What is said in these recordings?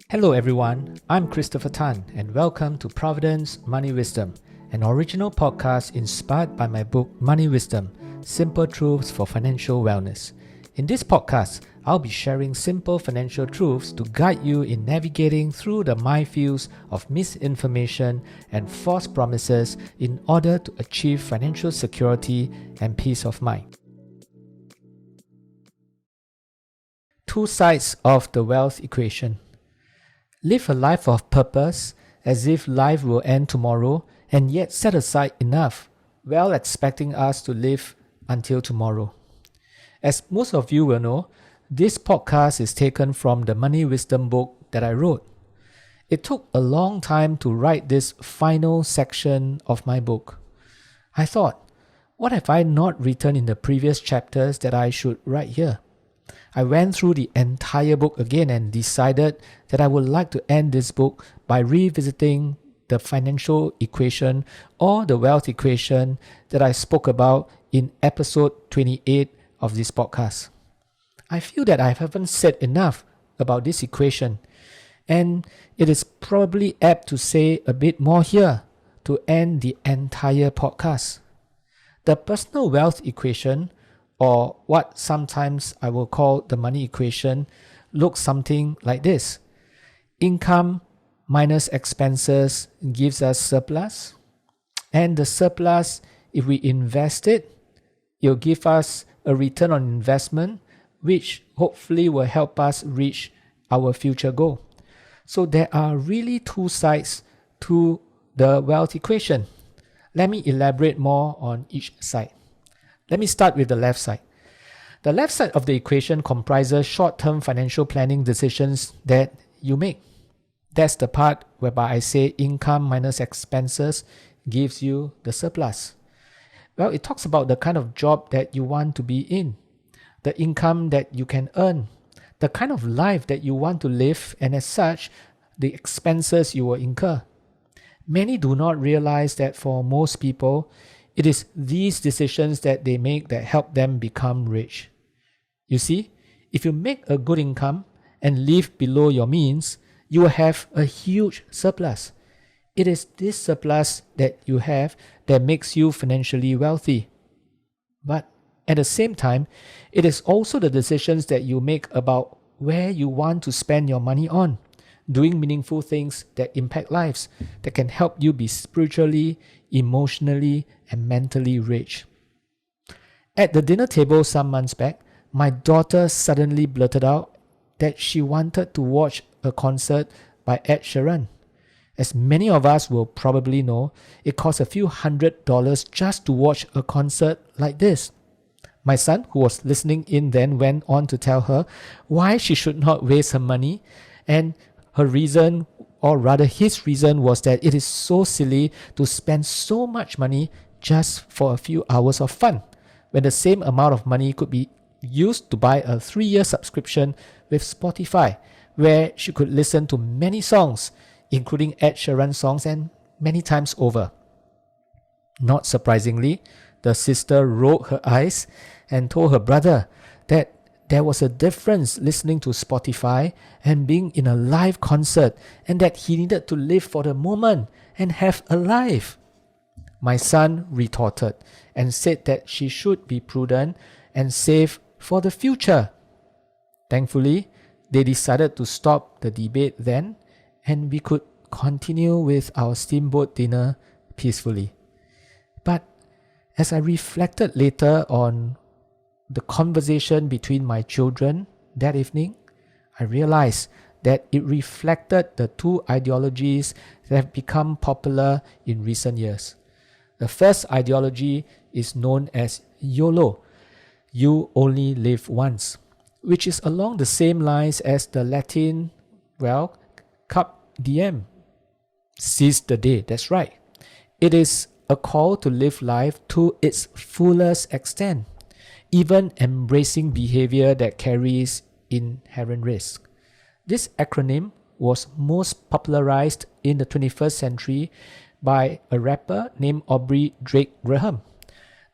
Hello everyone, I'm Christopher Tan and welcome to Providend's Money Wisdom, an original podcast inspired by my book Money Wisdom, Simple Truths for Financial Wellness. In this podcast, I'll be sharing simple financial truths to guide you in navigating through the minefields of misinformation and false promises in order to achieve financial security and peace of mind. Two sides of the wealth equation. Live a life of purpose as if life will end tomorrow and yet set aside enough, well expecting us to live until tomorrow. As most of you will know, this podcast is taken from the Money Wisdom book that I wrote. It took a long time to write this final section of my book. I thought, what have I not written in the previous chapters that I should write here? I went through the entire book again and decided that I would like to end this book by revisiting the financial equation or the wealth equation that I spoke about in episode 28 of this podcast. I feel that I haven't said enough about this equation, and it is probably apt to say a bit more here to end the entire podcast. The personal wealth equation, or what sometimes I will call the money equation, looks something like this. Income minus expenses gives us surplus, and the surplus, if we invest it, will give us a return on investment, which hopefully will help us reach our future goal. So there are really two sides to the wealth equation. Let me elaborate more on each side. Let me start with the left side. The left side of the equation comprises short-term financial planning decisions that you make. That's the part whereby I say income minus expenses gives you the surplus. Well, it talks about the kind of job that you want to be in, the income that you can earn, the kind of life that you want to live, and as such, the expenses you will incur. Many do not realize that for most people, it is these decisions that they make that help them become rich. You see, if you make a good income and live below your means, you will have a huge surplus. It is this surplus that you have that makes you financially wealthy. But at the same time, it is also the decisions that you make about where you want to spend your money on, doing meaningful things that impact lives, that can help you be spiritually, emotionally, and mentally rich. At the dinner table some months back, my daughter suddenly blurted out that she wanted to watch a concert by Ed Sheeran. As many of us will probably know, it costs a few $100s just to watch a concert like this. My son, who was listening in then, went on to tell her why she should not waste her money, and her reason, or rather his reason, was that it is so silly to spend so much money just for a few hours of fun, when the same amount of money could be used to buy a 3-year subscription with Spotify, where she could listen to many songs, including Ed Sheeran songs, and many times over. Not surprisingly, the sister rolled her eyes and told her brother that there was a difference listening to Spotify and being in a live concert, and that he needed to live for the moment and have a life. My son retorted and said that she should be prudent and save for the future. Thankfully, they decided to stop the debate then, and we could continue with our steamboat dinner peacefully. But as I reflected later on the conversation between my children that evening, I realized that it reflected the two ideologies that have become popular in recent years. The first ideology is known as YOLO, you only live once, which is along the same lines as the Latin, Carpe diem, seize the day. That's right. It is a call to live life to its fullest extent, even embracing behavior that carries inherent risk. This acronym was most popularized in the 21st century by a rapper named Aubrey Drake Graham.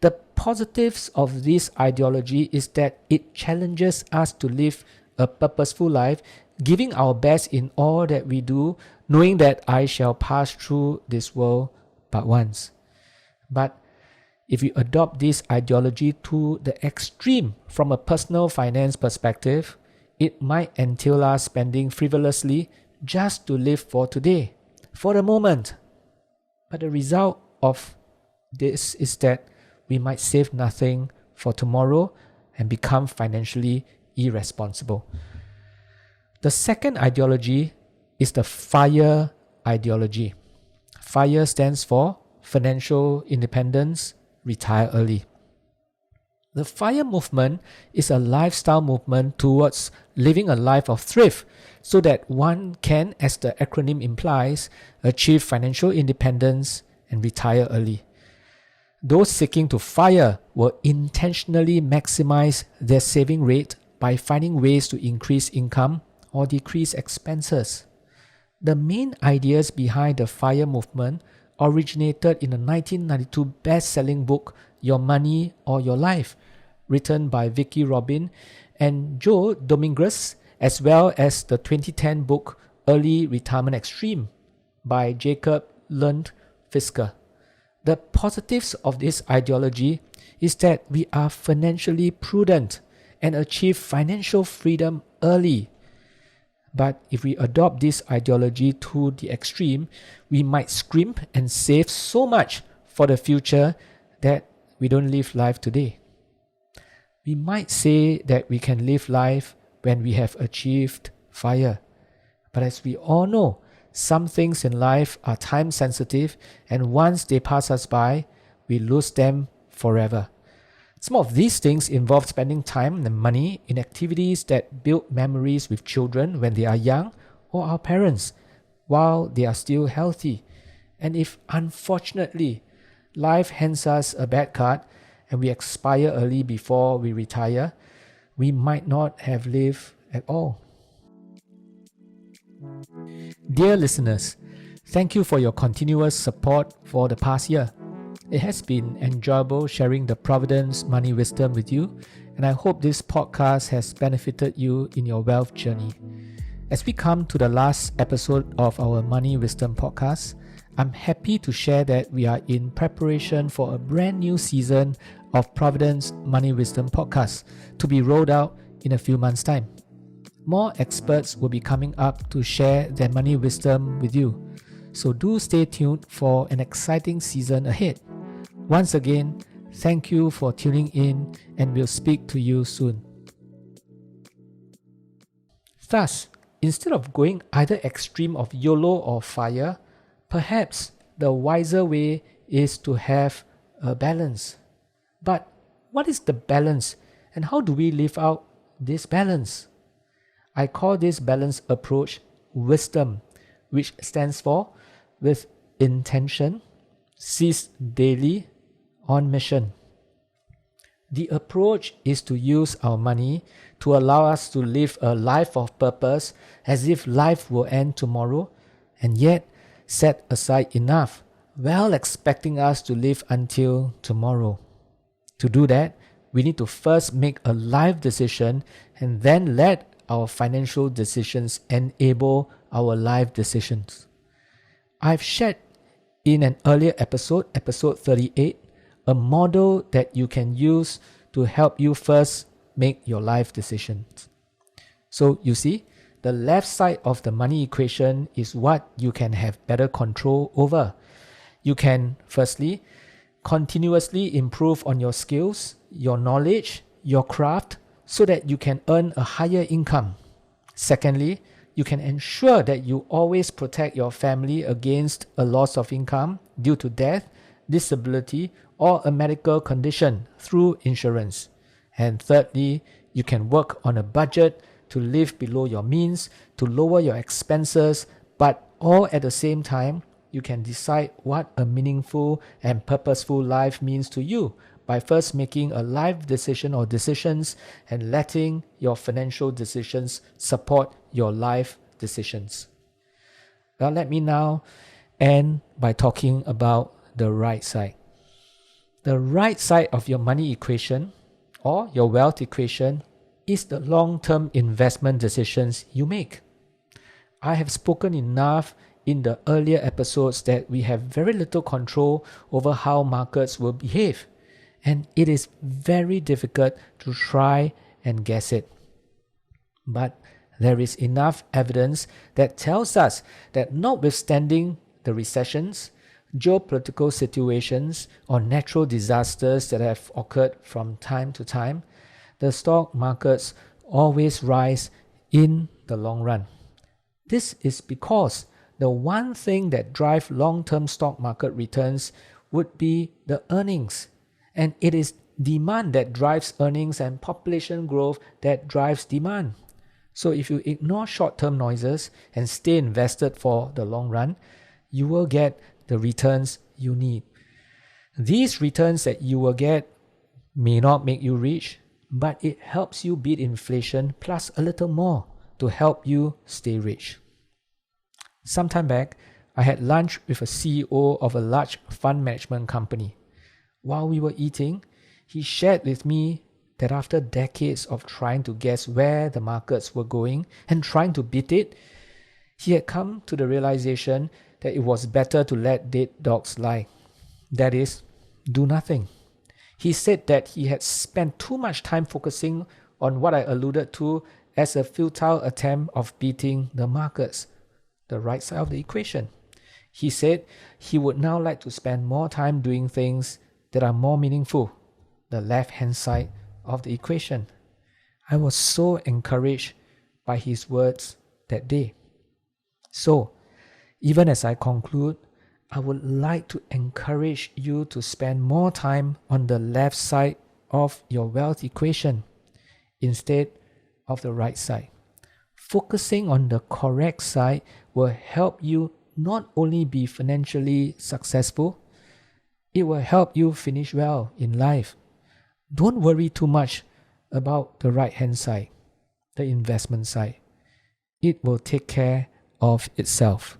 The positives of this ideology is that it challenges us to live a purposeful life giving our best in all that we do, knowing that I shall pass through this world but once. But if we adopt this ideology to the extreme from a personal finance perspective, it might entail us spending frivolously just to live for today, for the moment. But the result of this is that we might save nothing for tomorrow and become financially irresponsible. The second ideology is the FIRE ideology. FIRE stands for Financial Independence, Retire Early. The FIRE movement is a lifestyle movement towards living a life of thrift so that one can, as the acronym implies, achieve financial independence and retire early. Those seeking to FIRE will intentionally maximize their saving rate by finding ways to increase income or decrease expenses. The main ideas behind the FIRE movement originated in the 1992 best-selling book Your Money or Your Life, written by Vicki Robin and Joe Dominguez, as well as the 2010 book Early Retirement Extreme by Jacob Lund Fisker. The positives of this ideology is that we are financially prudent and achieve financial freedom early. But if we adopt this ideology to the extreme, we might scrimp and save so much for the future that we don't live life today. We might say that we can live life when we have achieved FIRE. But as we all know, some things in life are time sensitive, and once they pass us by, we lose them forever. Some of these things involve spending time and money in activities that build memories with children when they are young, or our parents while they are still healthy. And if unfortunately life hands us a bad card and we expire early before we retire, we might not have lived at all. Dear listeners, thank you for your continuous support for the past year. It has been enjoyable sharing the Providend's money wisdom with you, and I hope this podcast has benefited you in your wealth journey. As we come to the last episode of our Money Wisdom podcast, I'm happy to share that we are in preparation for a brand new season of Providend's Money Wisdom podcast to be rolled out in a few months' time. More experts will be coming up to share their money wisdom with you, so do stay tuned for an exciting season ahead. Once again, thank you for tuning in, and we'll speak to you soon. Thus, instead of going either extreme of YOLO or FIRE, perhaps the wiser way is to have a balance. But what is the balance, and how do we live out this balance? I call this balanced approach wisdom, which stands for with intention, seize daily, on mission. The approach is to use our money to allow us to live a life of purpose as if life will end tomorrow, and yet set aside enough, well expecting us to live until tomorrow. To do that, we need to first make a life decision and then let our financial decisions enable our life decisions. I've shared in an earlier episode 38, a model that you can use to help you first make your life decisions. So you see, the left side of the money equation is what you can have better control over. You can, firstly, continuously improve on your skills, your knowledge, your craft, so that you can earn a higher income. Secondly, you can ensure that you always protect your family against a loss of income due to death, disability, or a medical condition through insurance. And thirdly, you can work on a budget to live below your means, to lower your expenses, but all at the same time, you can decide what a meaningful and purposeful life means to you by first making a life decision or decisions and letting your financial decisions support your life decisions. Now let me now end by talking about the right side. The right side of your money equation or your wealth equation is the long-term investment decisions you make. I have spoken enough in the earlier episodes that we have very little control over how markets will behave, and it is very difficult to try and guess it. But there is enough evidence that tells us that notwithstanding the recessions, geopolitical situations, or natural disasters that have occurred from time to time, the stock markets always rise in the long run. This is because the one thing that drives long-term stock market returns would be the earnings, and it is demand that drives earnings and population growth that drives demand. So if you ignore short-term noises and stay invested for the long run, you will get the returns you need. These returns that you will get may not make you rich, but it helps you beat inflation plus a little more to help you stay rich. Some time back, I had lunch with a CEO of a large fund management company. While we were eating, he shared with me that after decades of trying to guess where the markets were going and trying to beat it, he had come to the realization that it was better to let dead dogs lie. That is, do nothing. He said that he had spent too much time focusing on what I alluded to as a futile attempt of beating the markets, the right side of the equation. He said he would now like to spend more time doing things that are more meaningful, the left-hand side of the equation. I was so encouraged by his words that day. So, even as I conclude, I would like to encourage you to spend more time on the left side of your wealth equation instead of the right side. Focusing on the correct side will help you not only be financially successful, it will help you finish well in life. Don't worry too much about the right-hand side, the investment side. It will take care of itself.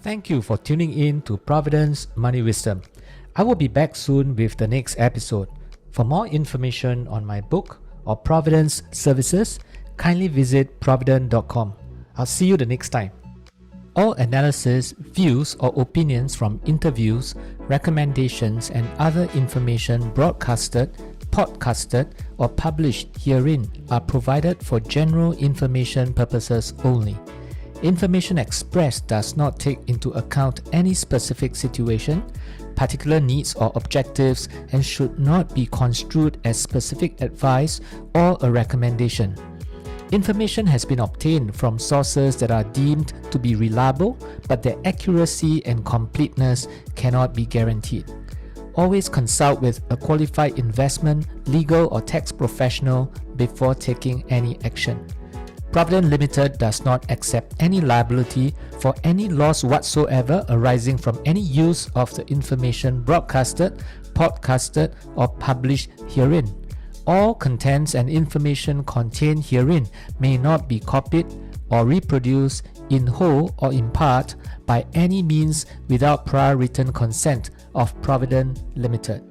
Thank you for tuning in to Providend's Money Wisdom. I will be back soon with the next episode. For more information on my book or Providend's services, kindly visit providend.com. I'll see you the next time. All analysis, views or opinions from interviews, recommendations and other information broadcasted, podcasted or published herein are provided for general information purposes only. Information expressed does not take into account any specific situation, particular needs or objectives and should not be construed as specific advice or a recommendation. Information has been obtained from sources that are deemed to be reliable, but their accuracy and completeness cannot be guaranteed. Always consult with a qualified investment, legal or tax professional before taking any action. Providend Limited does not accept any liability for any loss whatsoever arising from any use of the information broadcasted, podcasted, or published herein. All contents and information contained herein may not be copied or reproduced in whole or in part by any means without prior written consent of Providend Limited.